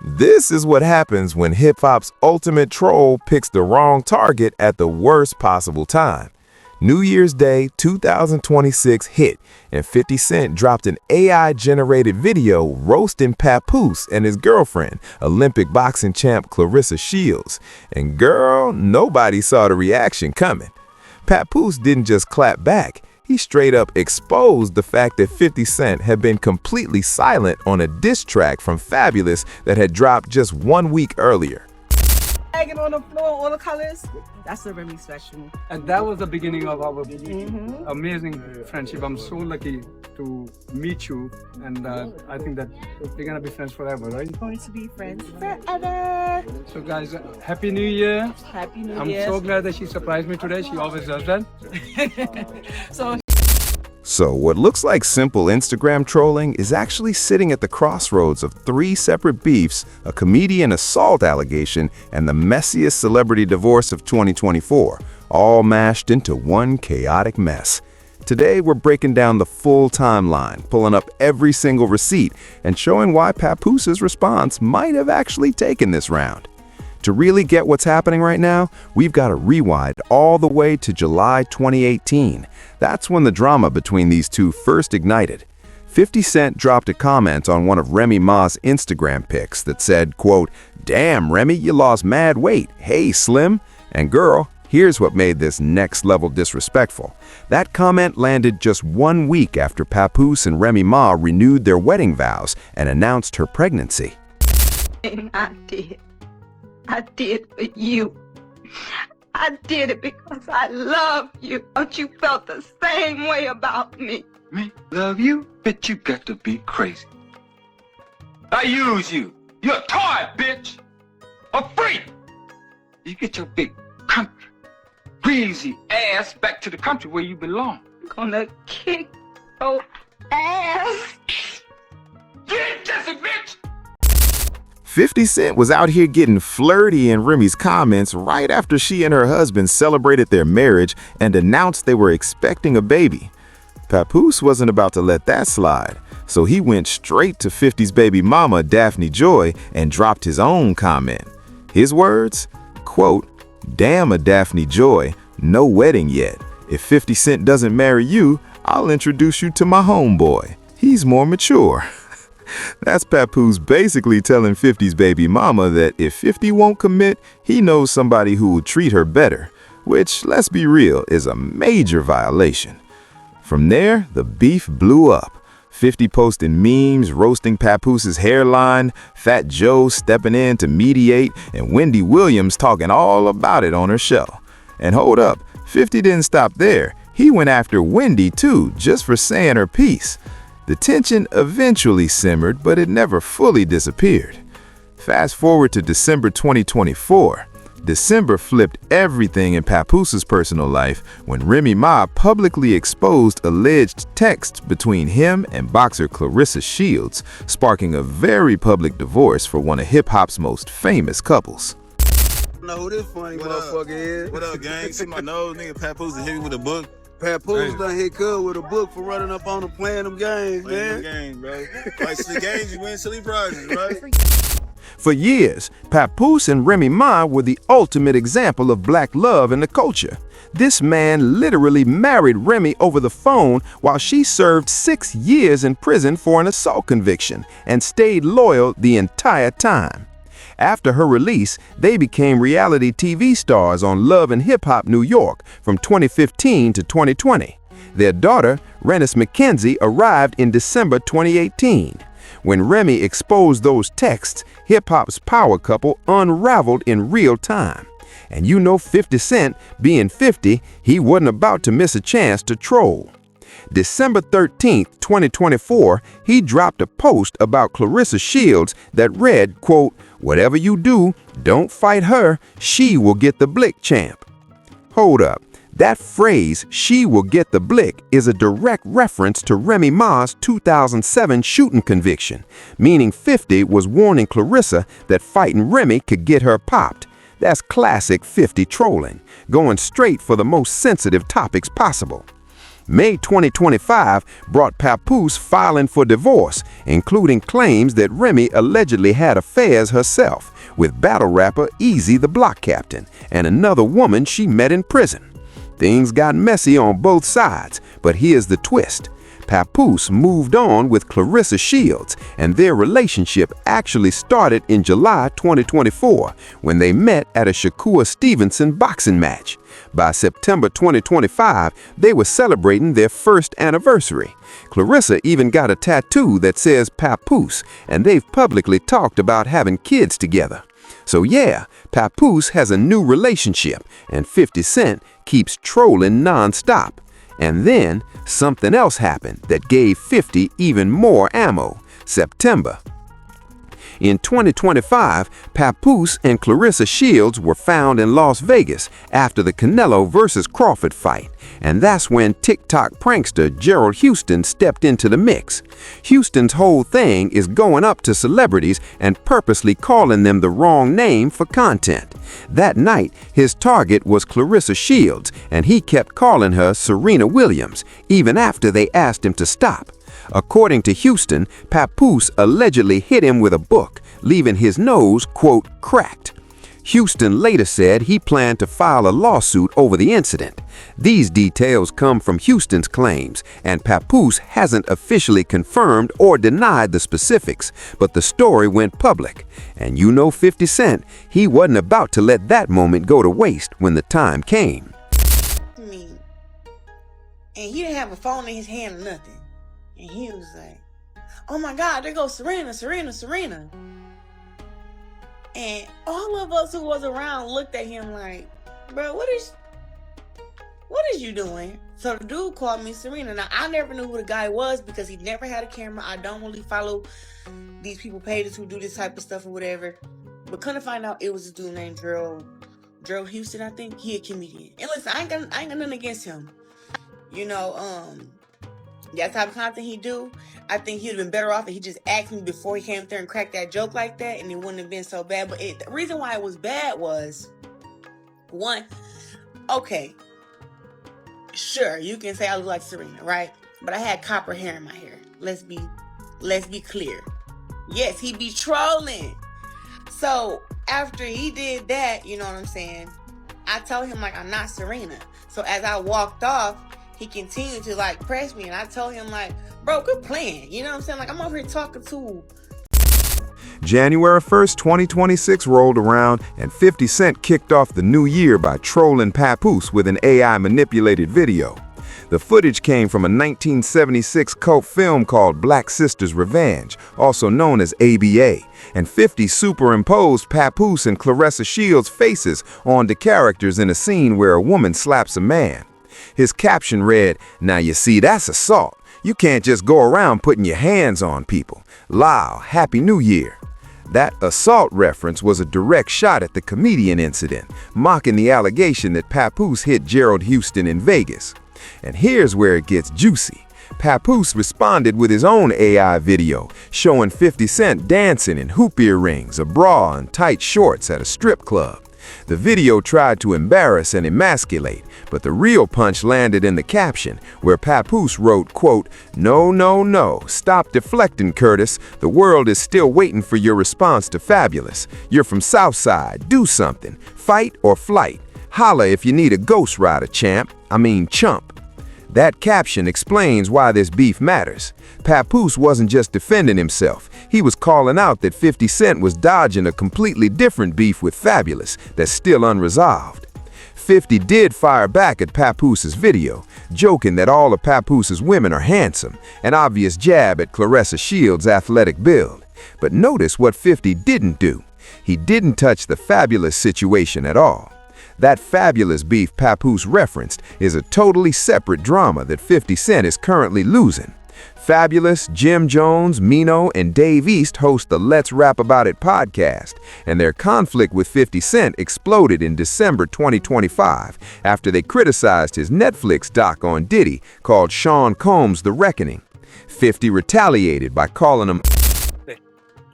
This is what happens when hip-hop's ultimate troll picks the wrong target at the worst possible time. New Year's Day 2026 hit, and 50 Cent dropped an AI-generated video roasting Papoose and his girlfriend, Olympic boxing champ Claressa Shields. And girl, nobody saw the reaction coming. Papoose didn't just clap back. He straight up exposed the fact that 50 Cent had been completely silent on a diss track from Fabulous that had dropped just 1 week earlier. Hanging on the floor, all the colors. That's the Remy special. And that was the beginning of our amazing friendship. I'm so lucky to meet you, and I think that we're gonna be friends forever, right? Going to be friends forever. So guys, Happy New Year. Happy New I'm Year. so glad that she surprised me today. She always does that. So what looks like simple Instagram trolling is actually sitting at the crossroads of 3 separate beefs, a comedian assault allegation, and the messiest celebrity divorce of 2024, all mashed into one chaotic mess. Today, we're breaking down the full timeline, pulling up every single receipt, and showing why Papoose's response might have actually taken this round. To really get what's happening right now, we've got to rewind all the way to July 2018. That's when the drama between these two first ignited. 50 Cent dropped a comment on one of Remy Ma's Instagram pics that said, quote, "Damn, Remy, you lost mad weight. Hey, Slim." And girl, here's what made this next level disrespectful. That comment landed just 1 week after Papoose and Remy Ma renewed their wedding vows and announced her pregnancy. I did for you. I did it because I love you. Don't you felt the same way about me? Me love you? Bitch, you got to be crazy. I use you. You're a toy, bitch. A freak. You get your big country, greasy ass back to the country where you belong. I'm gonna kick your ass. Get Jesse, bitch! 50 Cent was out here getting flirty in Remy's comments right after she and her husband celebrated their marriage and announced they were expecting a baby. Papoose wasn't about to let that slide, so he went straight to 50's baby mama, Daphne Joy, and dropped his own comment. His words? Quote, "Damn a Daphne Joy, no wedding yet. If 50 Cent doesn't marry you, I'll introduce you to my homeboy. He's more mature." That's Papoose basically telling 50's baby mama that if 50 won't commit, he knows somebody who will treat her better, which, let's be real, is a major violation. From there, the beef blew up. 50 posting memes, roasting Papoose's hairline, Fat Joe stepping in to mediate, and Wendy Williams talking all about it on her show. And hold up, 50 didn't stop there. He went after Wendy too, just for saying her piece. The tension eventually simmered, but it never fully disappeared. Fast forward to December 2024. December flipped everything in Papoose's personal life when Remy Ma publicly exposed alleged texts between him and boxer Claressa Shields, sparking a very public divorce for one of hip-hop's most famous couples. Know who this funny motherfucker is. What up, gang? See my nose, nigga. Papoose hit me with a book. Papoose done hit Cub with a book for running up on him playing them games, man. Playing them games, bro. Like silly games, you win silly prizes, right? For years, Papoose and Remy Ma were the ultimate example of black love in the culture. This man literally married Remy over the phone while she served 6 years in prison for an assault conviction and stayed loyal the entire time. After her release, they became reality TV stars on Love and Hip Hop New York from 2015 to 2020. Their daughter, Rennis McKenzie, arrived in December 2018. When Remy exposed those texts, hip-hop's power couple unraveled in real time. And you know 50 Cent, being 50, he wasn't about to miss a chance to troll. December 13th, 2024, he dropped a post about Claressa Shields that read, quote, "Whatever you do, don't fight her, she will get the blick champ." Hold up. That phrase, "she will get the blick," is a direct reference to Remy Ma's 2007 shooting conviction, meaning 50 was warning Claressa that fighting Remy could get her popped. That's classic 50 trolling, going straight for the most sensitive topics possible. May 2025 brought Papoose filing for divorce, including claims that Remy allegedly had affairs herself with battle rapper Easy the Block Captain and another woman she met in prison. Things got messy on both sides, but here's the twist. Papoose moved on with Claressa Shields, and their relationship actually started in July 2024 when they met at a Shakur Stevenson boxing match. By September 2025, they were celebrating their first anniversary. Claressa even got a tattoo that says Papoose, and they've publicly talked about having kids together. So yeah, Papoose has a new relationship, and 50 Cent keeps trolling non-stop. And then, something else happened that gave 50 even more ammo. September. In 2025, Papoose and Claressa Shields were found in Las Vegas after the Canelo vs. Crawford fight, and that's when TikTok prankster Gerald Houston stepped into the mix. Houston's whole thing is going up to celebrities and purposely calling them the wrong name for content. That night, his target was Claressa Shields, and he kept calling her Serena Williams, even after they asked him to stop. According to Houston, Papoose allegedly hit him with a book, leaving his nose, quote, cracked. Houston later said he planned to file a lawsuit over the incident. These details come from Houston's claims, and Papoose hasn't officially confirmed or denied the specifics, but the story went public. And you know 50 Cent, he wasn't about to let that moment go to waste when the time came. Me. And he didn't have a phone in his hand or nothing. And he was like, oh my God, there goes Serena, Serena, Serena. And all of us who was around looked at him like, bro, what is you doing? So the dude called me Serena. Now, I never knew who the guy was because he never had a camera. I don't really follow these people pages who do this type of stuff or whatever. But couldn't find out it was a dude named Gerald Houston, I think. He a comedian. And listen, I ain't got nothing against him. You know, that type of content he do, I think he'd have been better off if he just asked me before he came up there and cracked that joke like that, and it wouldn't have been so bad. But the reason why it was bad was, one, okay, sure, you can say I look like Serena, right? But I had copper hair in my hair. Let's be clear. Yes, he be trolling. So after he did that, you know what I'm saying, I told him like I'm not Serena. So as I walked off, he continued to like press me, and I told him like, bro, quit playing. You know what I'm saying? Like, I'm over here talking to. January 1st, 2026 rolled around, and 50 Cent kicked off the new year by trolling Papoose with an AI-manipulated video. The footage came from a 1976 cult film called Black Sister's Revenge, also known as ABA, and 50 superimposed Papoose and Claressa Shields' faces onto characters in a scene where a woman slaps a man. His caption read, "Now you see, that's assault. You can't just go around putting your hands on people. Lao, Happy New Year." That assault reference was a direct shot at the comedian incident, mocking the allegation that Papoose hit Gerald Houston in Vegas. And here's where it gets juicy. Papoose responded with his own AI video, showing 50 Cent dancing in hoop earrings, a bra, and tight shorts at a strip club. The video tried to embarrass and emasculate, but the real punch landed in the caption, where Papoose wrote, quote, "No, no, no, stop deflecting, Curtis. The world is still waiting for your response to Fabulous. You're from Southside, do something. Fight or flight. Holla if you need a ghost rider, chump." That caption explains why this beef matters. Papoose wasn't just defending himself. He was calling out that 50 Cent was dodging a completely different beef with Fabulous that's still unresolved. 50 did fire back at Papoose's video, joking that all of Papoose's women are handsome, an obvious jab at Claressa Shields' athletic build. But notice what 50 didn't do. He didn't touch the Fabulous situation at all. That Fabulous beef Papoose referenced is a totally separate drama that 50 Cent is currently losing. Fabulous, Jim Jones, Mino, and Dave East host the Let's Rap About It podcast, and their conflict with 50 Cent exploded in December 2025 after they criticized his Netflix doc on Diddy called Sean Combs' The Reckoning. 50 retaliated by calling him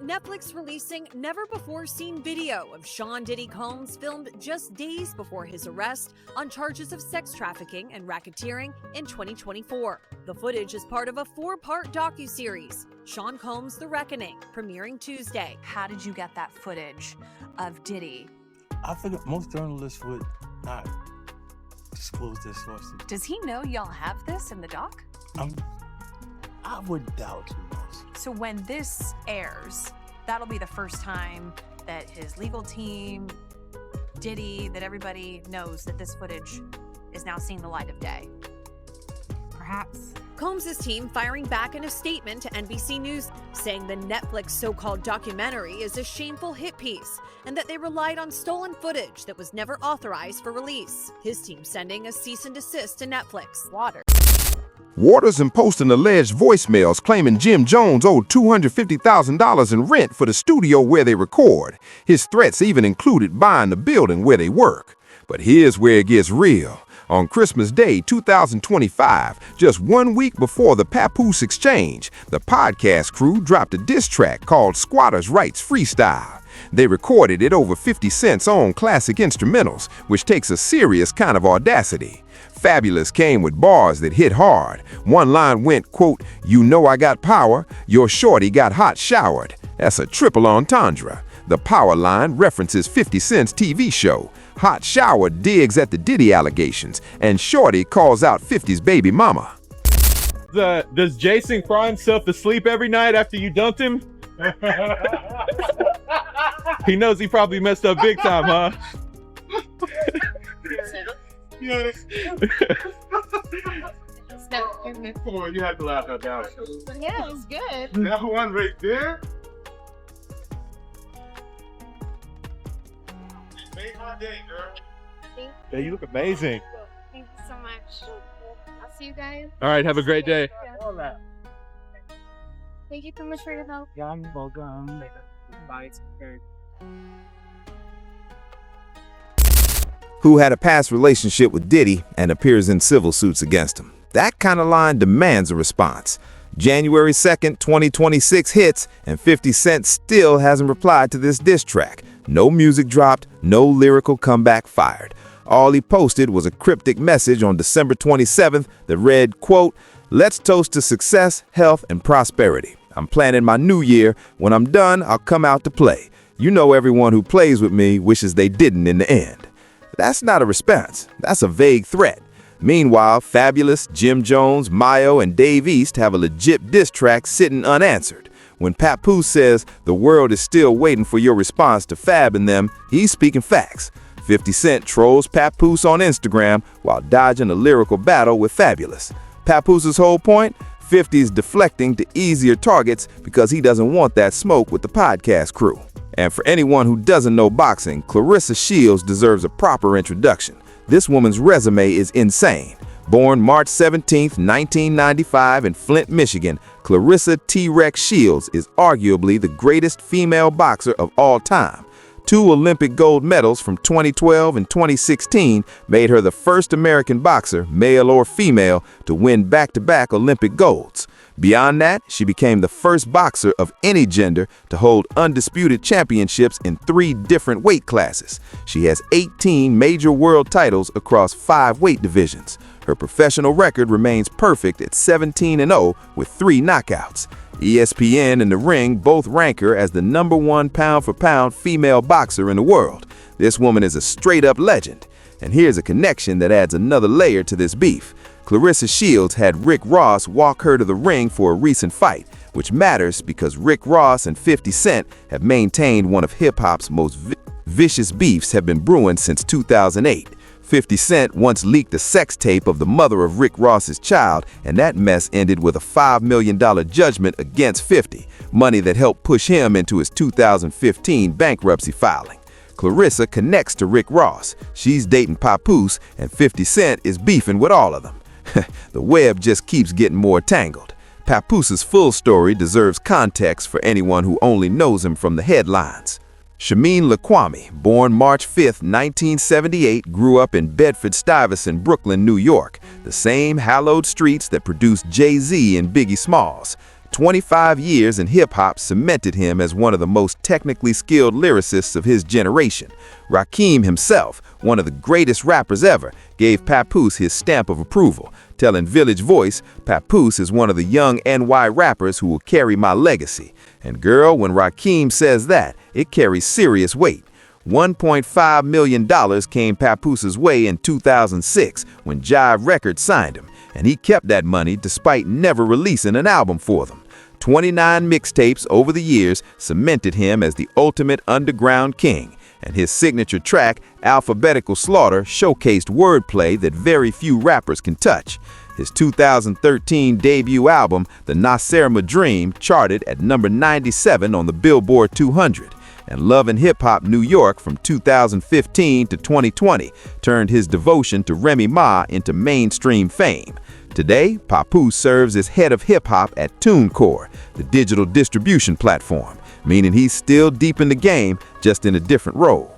Netflix releasing never-before-seen video of Sean Diddy Combs filmed just days before his arrest on charges of sex trafficking and racketeering in 2024. The footage is part of a 4-part docuseries, Sean Combs: The Reckoning, premiering Tuesday. How did you get that footage of Diddy? I figured most journalists would not disclose their sources. Does he know y'all have this in the doc? I would doubt too much. So when this airs, that'll be the first time that his legal team, Diddy, that everybody knows that this footage is now seeing the light of day. Perhaps. Combs' team firing back in a statement to NBC News, saying the Netflix so-called documentary is a shameful hit piece and that they relied on stolen footage that was never authorized for release. His team sending a cease and desist to Netflix. Waters and posting alleged voicemails claiming Jim Jones owed $250,000 in rent for the studio where they record. His threats even included buying the building where they work. But here's where it gets real. On Christmas Day 2025, just 1 week before the Papoose exchange, the podcast crew dropped a diss track called Squatters' Rights Freestyle. They recorded it over 50 Cent's own classic instrumentals, which takes a serious kind of audacity. Fabulous came with bars that hit hard. One line went, quote, "You know I got power, your shorty got hot showered." That's a triple entendre. The power line references 50 Cent's TV show. Hot Shower digs at the Diddy allegations, and Shorty calls out 50's baby mama. Does Jason cry himself to sleep every night after you dumped him? He knows he probably messed up big time, huh? You had to laugh at that. Yeah, it's good. That one right there. Made my day, girl. Yeah, you look amazing. Thank you so much. I'll see you guys. All right, have a great day. Thank you so much for your help. Yeah, I'm welcome. Bye. Who had a past relationship with Diddy and appears in civil suits against him. That kind of line demands a response. January 2nd, 2026 hits, and 50 Cent still hasn't replied to this diss track. No music dropped, no lyrical comeback fired. All he posted was a cryptic message on December 27th that read, quote, "Let's toast to success, health, and prosperity. I'm planning my new year. When I'm done, I'll come out to play. You know everyone who plays with me wishes they didn't in the end." That's not a response. That's a vague threat. Meanwhile, Fabulous, Jim Jones, Mayo, and Dave East have a legit diss track sitting unanswered. When Papoose says the world is still waiting for your response to Fab and them, he's speaking facts. 50 Cent trolls Papoose on Instagram while dodging a lyrical battle with Fabulous. Papoose's whole point? 50 is deflecting to easier targets because he doesn't want that smoke with the podcast crew. And for anyone who doesn't know boxing, Claressa Shields deserves a proper introduction. This woman's resume is insane. Born March 17, 1995 in Flint, Michigan, Claressa T-Rex Shields is arguably the greatest female boxer of all time. 2 Olympic gold medals from 2012 and 2016 made her the first American boxer, male or female, to win back-to-back Olympic golds. Beyond that, she became the first boxer of any gender to hold undisputed championships in 3 different weight classes. She has 18 major world titles across 5 weight divisions. Her professional record remains perfect at 17-0 with 3 knockouts. ESPN and The Ring both rank her as the #1 pound-for-pound female boxer in the world. This woman is a straight-up legend. And here's a connection that adds another layer to this beef. Claressa Shields had Rick Ross walk her to the ring for a recent fight, which matters because Rick Ross and 50 Cent have maintained one of hip-hop's most vicious beefs have been brewing since 2008. 50 Cent once leaked a sex tape of the mother of Rick Ross's child, and that mess ended with a $5 million judgment against 50, money that helped push him into his 2015 bankruptcy filing. Claressa connects to Rick Ross. She's dating Papoose, and 50 Cent is beefing with all of them. The web just keeps getting more tangled. Papoose's full story deserves context for anyone who only knows him from the headlines. Shameen Laquami, born March 5, 1978, grew up in Bedford-Stuyvesant, Brooklyn, New York, the same hallowed streets that produced Jay-Z and Biggie Smalls. 25 years in hip-hop cemented him as one of the most technically skilled lyricists of his generation. Rakim himself, one of the greatest rappers ever, gave Papoose his stamp of approval, telling Village Voice, "Papoose is one of the young NY rappers who will carry my legacy." And girl, when Rakim says that, it carries serious weight. $1.5 million came Papoose's way in 2006 when Jive Records signed him, and he kept that money despite never releasing an album for them. 29 mixtapes over the years cemented him as the ultimate underground king, and his signature track, Alphabetical Slaughter, showcased wordplay that very few rappers can touch. His 2013 debut album, The Nasserma Dream, charted at number 97 on the Billboard 200. And Love and Hip Hop New York from 2015 to 2020 turned his devotion to Remy Ma into mainstream fame. Today, Papoose serves as head of hip-hop at TuneCore, the digital distribution platform, meaning he's still deep in the game, just in a different role.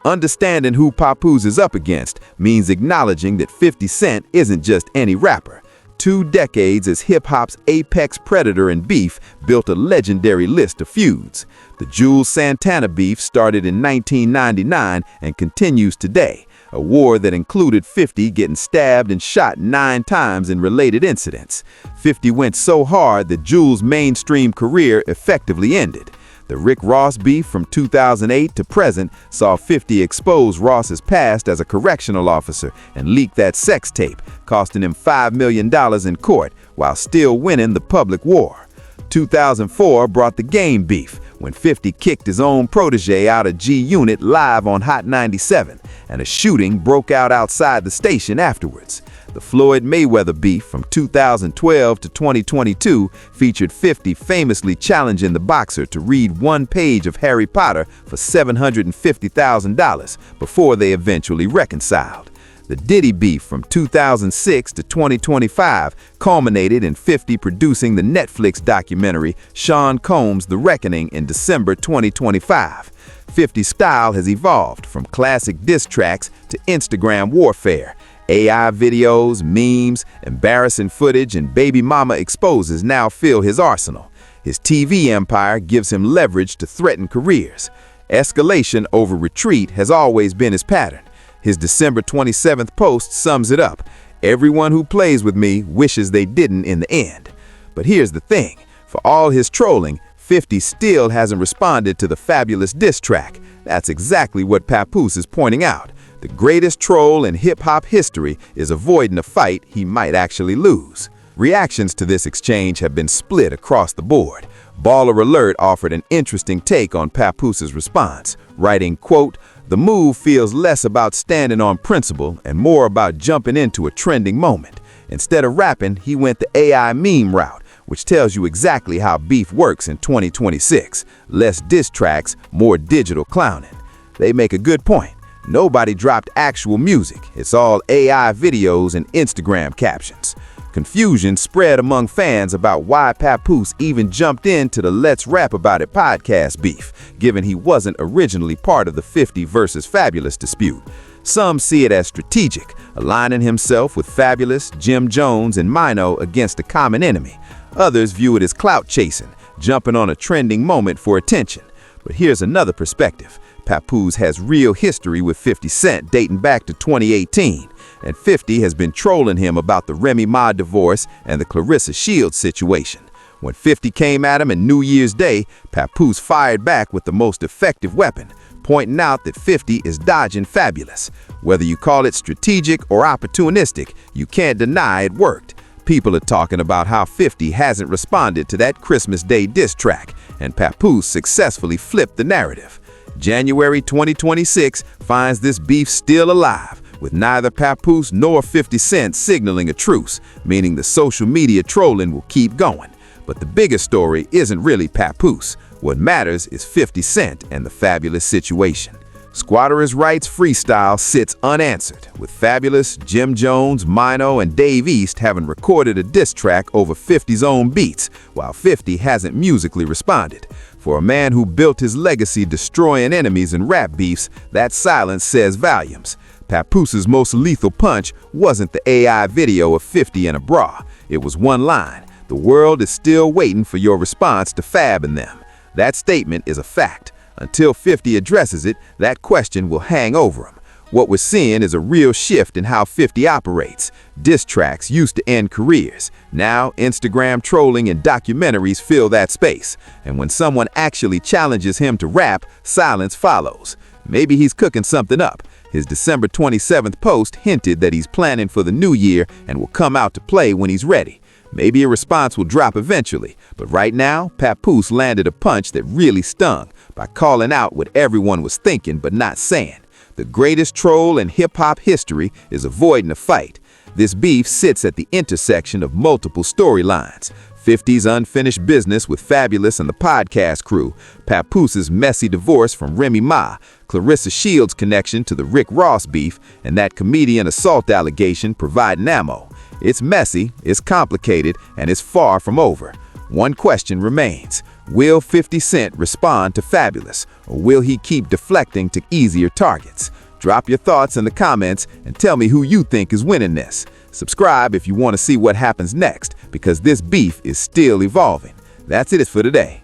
Understanding who Papoose is up against means acknowledging that 50 Cent isn't just any rapper. 2 decades as hip-hop's apex predator in beef built a legendary list of feuds. The Jules Santana beef started in 1999 and continues today, a war that included 50 getting stabbed and shot 9 times in related incidents. 50 went so hard that Jules' mainstream career effectively ended. The Rick Ross beef from 2008 to present saw 50 expose Ross's past as a correctional officer and leak that sex tape, costing him $5 million in court while still winning the public war. 2004 brought the Game beef, when 50 kicked his own protege out of G-Unit live on Hot 97, and a shooting broke out outside the station afterwards. The Floyd Mayweather beef from 2012 to 2022 featured 50 famously challenging the boxer to read 1 page of Harry Potter for $750,000 before they eventually reconciled. The Diddy beef from 2006 to 2025 culminated in 50 producing the Netflix documentary Sean Combs' The Reckoning in December 2025. 50's style has evolved from classic diss tracks to Instagram warfare. AI videos, memes, embarrassing footage, and baby mama exposes now fill his arsenal. His TV empire gives him leverage to threaten careers. Escalation over retreat has always been his pattern. His December 27th post sums it up. Everyone who plays with me wishes they didn't in the end. But here's the thing. For all his trolling, 50 still hasn't responded to the fabulous diss track. That's exactly what Papoose is pointing out. The greatest troll in hip-hop history is avoiding a fight he might actually lose. Reactions to this exchange have been split across the board. Baller Alert offered an interesting take on Papoose's response, writing, quote, "The move feels less about standing on principle and more about jumping into a trending moment. Instead of rapping, he went the AI meme route, which tells you exactly how beef works in 2026. Less diss tracks, more digital clowning." They make a good point. Nobody dropped actual music. It's all AI videos and Instagram captions. Confusion spread among fans about why Papoose even jumped into the Let's Rap About It podcast beef, given he wasn't originally part of the 50 versus Fabulous dispute. Some see it as strategic, aligning himself with Fabulous, Jim Jones, and Mino against a common enemy. Others view it as clout chasing, jumping on a trending moment for attention. But here's another perspective. Papoose has real history with 50 Cent dating back to 2018, and 50 has been trolling him about the Remy Ma divorce and the Claressa Shields situation. When 50 came at him on New Year's Day, Papoose fired back with the most effective weapon, pointing out that 50 is dodging Fabulous. Whether you call it strategic or opportunistic, you can't deny it worked. People are talking about how 50 hasn't responded to that Christmas Day diss track, and Papoose successfully flipped the narrative. January 2026 finds this beef still alive, with neither Papoose nor 50 Cent signaling a truce, meaning the social media trolling will keep going. But the biggest story isn't really Papoose. What matters is 50 Cent and the Fabulous situation. Squatter's Rights Freestyle sits unanswered, with Fabulous, Jim Jones, Mino, and Dave East having recorded a diss track over 50's own beats, while 50 hasn't musically responded. For a man who built his legacy destroying enemies in rap beefs, that silence says volumes. Papoose's most lethal punch wasn't the AI video of 50 in a bra. It was one line. The world is still waiting for your response to Fab and them. That statement is a fact. Until 50 addresses it, that question will hang over him. What we're seeing is a real shift in how 50 operates. Diss tracks used to end careers. Now, Instagram trolling and documentaries fill that space. And when someone actually challenges him to rap, silence follows. Maybe he's cooking something up. His December 27th post hinted that he's planning for the new year and will come out to play when he's ready. Maybe a response will drop eventually, but right now, Papoose landed a punch that really stung by calling out what everyone was thinking but not saying. The greatest troll in hip-hop history is avoiding a fight. This beef sits at the intersection of multiple storylines. 50's unfinished business with Fabulous and the podcast crew, Papoose's messy divorce from Remy Ma, Claressa Shields' connection to the Rick Ross beef, and that comedian assault allegation providing ammo. It's messy, it's complicated, and it's far from over. One question remains. Will 50 Cent respond to Fabulous, or will he keep deflecting to easier targets? Drop your thoughts in the comments and tell me who you think is winning this. Subscribe if you want to see what happens next, because this beef is still evolving. That's it for today.